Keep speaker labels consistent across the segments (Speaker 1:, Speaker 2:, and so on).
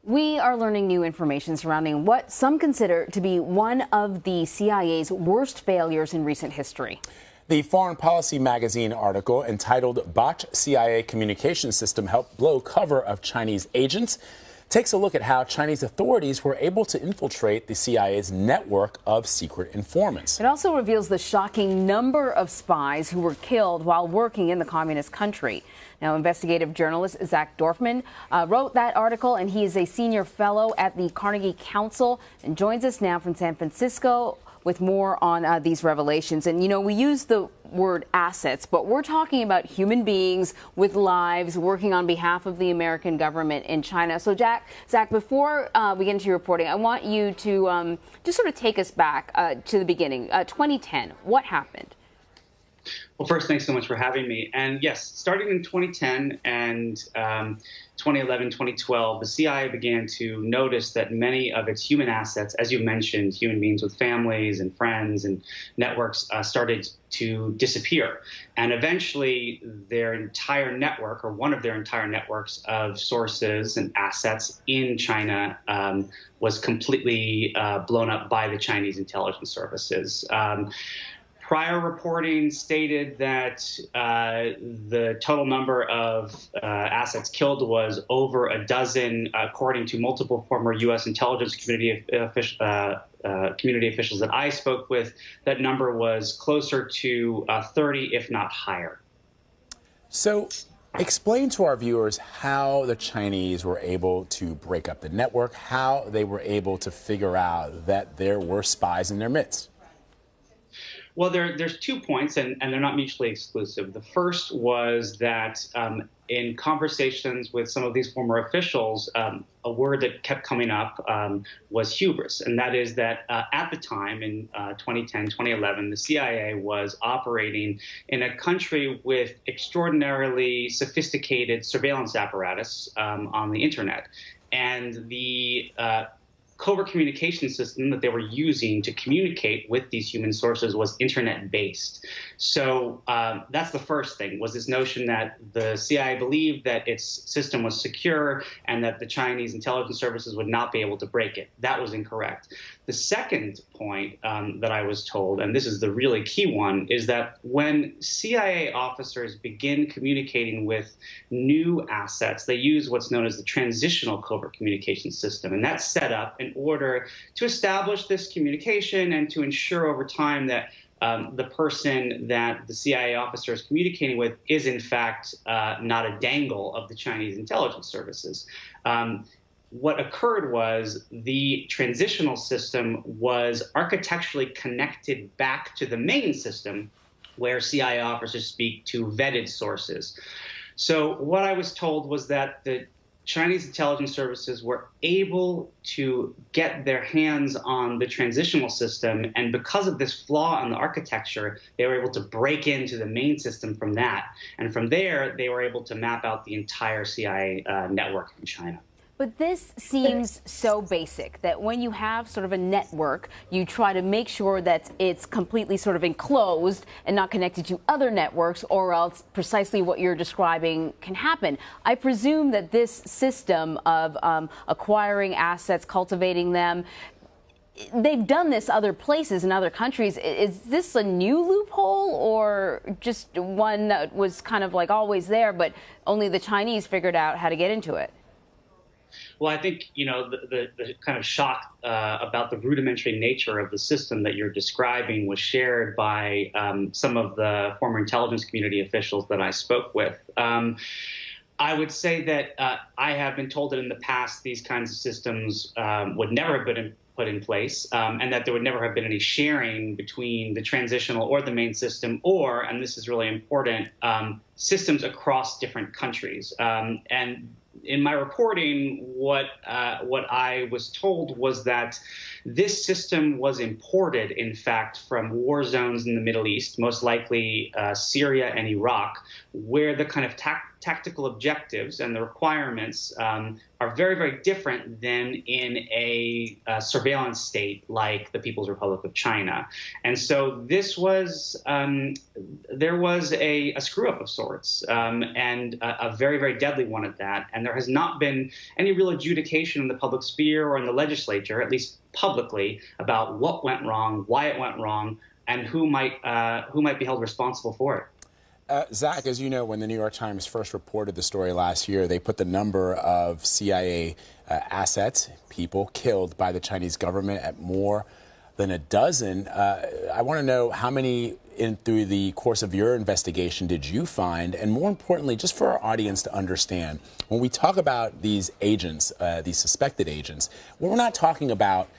Speaker 1: We are learning new information surrounding what some consider to be one of the CIA's worst failures in recent history.
Speaker 2: The Foreign Policy magazine article entitled "Botched CIA Communication System Helped Blow Cover of Chinese Agents" takes a look at how Chinese authorities were able to infiltrate the CIA's network of secret informants.
Speaker 1: It also reveals the shocking number of spies who were killed while working in the communist country. Now, investigative journalist Zach Dorfman wrote that article, and he is a senior fellow at the Carnegie Council and joins us now from San Francisco with more on these revelations. And, you know, we use the word assets, but we're talking about human beings with lives working on behalf of the American government in China. So, Zach, before we get into your reporting, I want you to just sort of take us back to the beginning. 2010, what happened?
Speaker 3: Well, first, thanks so much for having me. And yes, starting in 2010 and 2011, 2012, the CIA began to notice that many of its human assets, as you mentioned, human beings with families and friends and networks, started to disappear. And eventually, their entire network, or one of their entire networks of sources and assets in China, was completely blown up by the Chinese intelligence services. Prior reporting stated that the total number of assets killed was over a dozen, according to multiple former U.S. intelligence community officials that I spoke with. That number was closer to 30, if not higher.
Speaker 2: So explain to our viewers how the Chinese were able to break up the network, how they were able to figure out that there were spies in their midst.
Speaker 3: Well, there's 2 points, and they're not mutually exclusive. The first was that in conversations with some of these former officials, a word that kept coming up was hubris. And that is that at the time, in 2010, 2011, the CIA was operating in a country with extraordinarily sophisticated surveillance apparatus on the internet. And the covert communication system that they were using to communicate with these human sources was internet-based. So that's the first thing, was this notion that the CIA believed that its system was secure and that the Chinese intelligence services would not be able to break it. That was incorrect. The second point that I was told, and this is the really key one, is that when CIA officers begin communicating with new assets, they use what's known as the transitional covert communication system. And that's set up in order to establish this communication and to ensure over time that the person that the CIA officer is communicating with is, in fact, not a dangle of the Chinese intelligence services. What occurred was the transitional system was architecturally connected back to the main system where CIA officers speak to vetted sources. So what I was told was that the Chinese intelligence services were able to get their hands on the transitional system, and because of this flaw in the architecture, they were able to break into the main system from that. And from there, they were able to map out the entire CIA network in China.
Speaker 1: But this seems so basic that when you have sort of a network, you try to make sure that it's completely sort of enclosed and not connected to other networks, or else precisely what you're describing can happen. I presume that this system of acquiring assets, cultivating them, they've done this other places in other countries. Is this a new loophole, or just one that was kind of like always there, but only the Chinese figured out how to get into it?
Speaker 3: Well, I think, you know, the kind of shock about the rudimentary nature of the system that you're describing was shared by some of the former intelligence community officials that I spoke with. I would say that I have been told that in the past these kinds of systems would never have been put in place, and that there would never have been any sharing between the transitional or the main system, or, and this is really important, systems across different countries. And in my reporting, what I was told was that this system was imported, in fact, from war zones in the Middle East, most likely Syria and Iraq, where the kind of tactical objectives and the requirements are very, very different than in a surveillance state like the People's Republic of China. And so this was, there was a screw-up of sorts, and a very, very deadly one at that. And there has not been any real adjudication in the public sphere or in the legislature, at least publicly, about what went wrong, why it went wrong, and who might be held responsible for it.
Speaker 2: Zach, as you know, when the New York Times first reported the story last year, they put the number of CIA assets, people killed by the Chinese government at more than a dozen. I want to know how many through the course of your investigation did you find? And more importantly, just for our audience to understand, when we talk about these agents, these suspected agents, we're not talking about,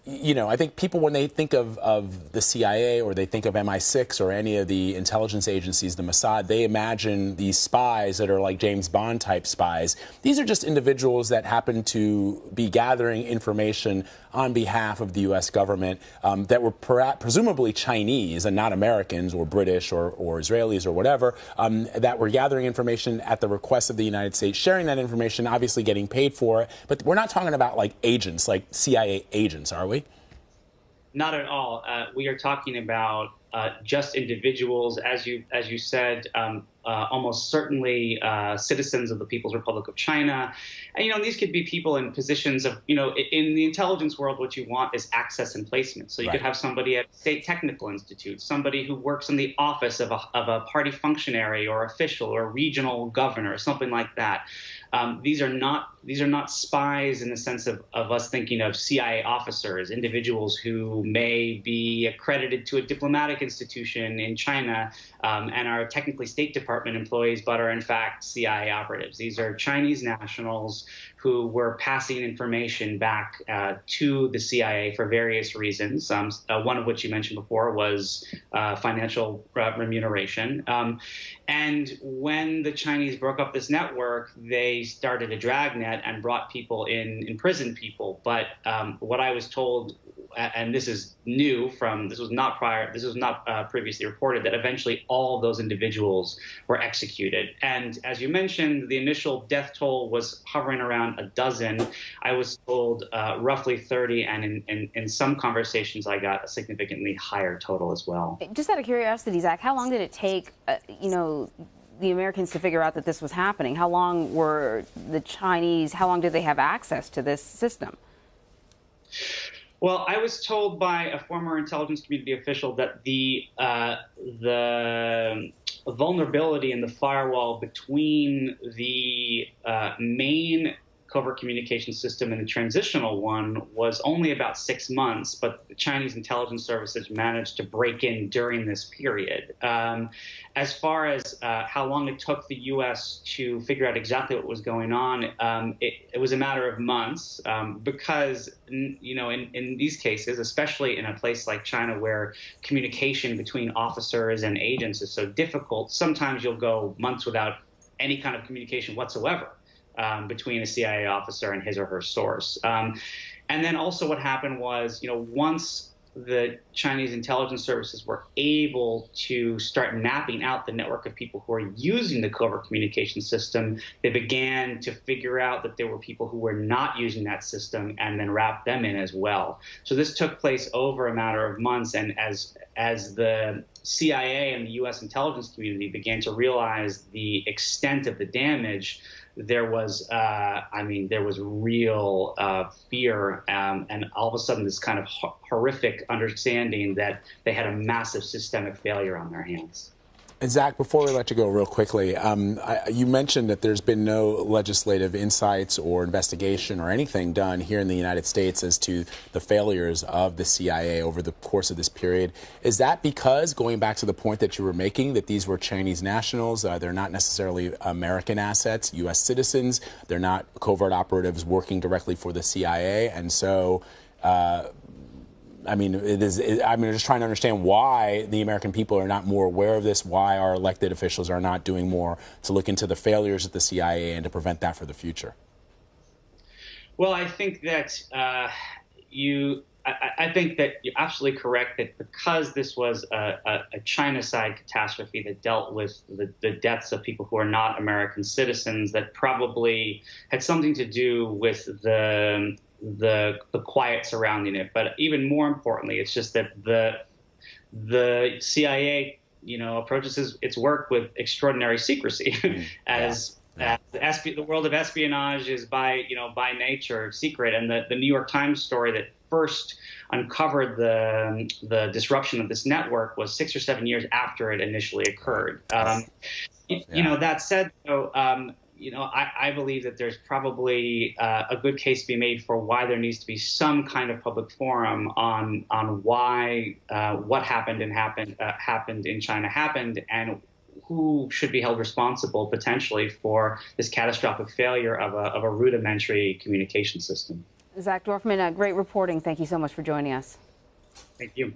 Speaker 2: you know, I think people, when they think of the CIA or they think of MI6 or any of the intelligence agencies, the Mossad, they imagine these spies that are like James Bond type spies. These are just individuals that happen to be gathering information on behalf of the U.S. government that were presumably Chinese and not Americans or British or Israelis or whatever, that were gathering information at the request of the United States, sharing that information, obviously getting paid for it. But we're not talking about like agents, like CIA agents, are we?
Speaker 3: Not at all. We are talking about just individuals, as you said, almost certainly citizens of the People's Republic of China. And, you know, these could be people in positions of, you know, in the intelligence world, what you want is access and placement. So you could have somebody at State Technical Institute, somebody who works in the office of a party functionary or official or regional governor, something like that. These are not spies in the sense of us thinking of CIA officers, individuals who may be accredited to a diplomatic institution in China and are technically State Department employees, but are in fact CIA operatives. These are Chinese nationals who were passing information back to the CIA for various reasons, one of which you mentioned before was financial remuneration. And when the Chinese broke up this network, they started a dragnet and brought people in, imprisoned people. But what I was told, and this is new this was not previously reported, that eventually all of those individuals were executed. And as you mentioned, the initial death toll was hovering around a dozen. I was told roughly 30, and in some conversations I got a significantly higher total as well.
Speaker 1: Just out of curiosity, Zach, how long did it take, the Americans to figure out that this was happening? How long were the Chinese, how long did they have access to this system?
Speaker 3: Well, I was told by a former intelligence community official that the vulnerability in the firewall between the main covert communication system and the transitional one was only about 6 months, but the Chinese intelligence services managed to break in during this period. As far as how long it took the U.S. to figure out exactly what was going on, it was a matter of months because, you know, in these cases, especially in a place like China where communication between officers and agents is so difficult, sometimes you'll go months without any kind of communication whatsoever between a CIA officer and his or her source. And then also what happened was, you know, once the Chinese intelligence services were able to start mapping out the network of people who are using the covert communication system, they began to figure out that there were people who were not using that system and then wrap them in as well. So this took place over a matter of months, and as the CIA and the U.S. intelligence community began to realize the extent of the damage, there was, there was real fear and all of a sudden this kind of horrific understanding that they had a massive systemic failure on their hands.
Speaker 2: And Zach, before we let you go real quickly, you mentioned that there's been no legislative insights or investigation or anything done here in the United States as to the failures of the CIA over the course of this period. Is that because, going back to the point that you were making, that these were Chinese nationals, they're not necessarily American assets, U.S. citizens, they're not covert operatives working directly for the CIA, and so I'm just trying to understand why the American people are not more aware of this, why our elected officials are not doing more to look into the failures of the CIA and to prevent that for the future.
Speaker 3: Well, I think that I think that you're absolutely correct that because this was a China-side catastrophe that dealt with the deaths of people who are not American citizens, that probably had something to do with the quiet surrounding it. But even more importantly, it's just that the CIA, approaches its work with extraordinary secrecy, the world of espionage is by nature secret. And the New York Times story that first uncovered the disruption of this network was 6 or 7 years after it initially occurred. That said, though, I believe that there's probably a good case to be made for why there needs to be some kind of public forum on why what happened in China happened, and who should be held responsible potentially for this catastrophic failure of a rudimentary communication system.
Speaker 1: Zach Dorfman, great reporting. Thank you so much for joining us.
Speaker 3: Thank you.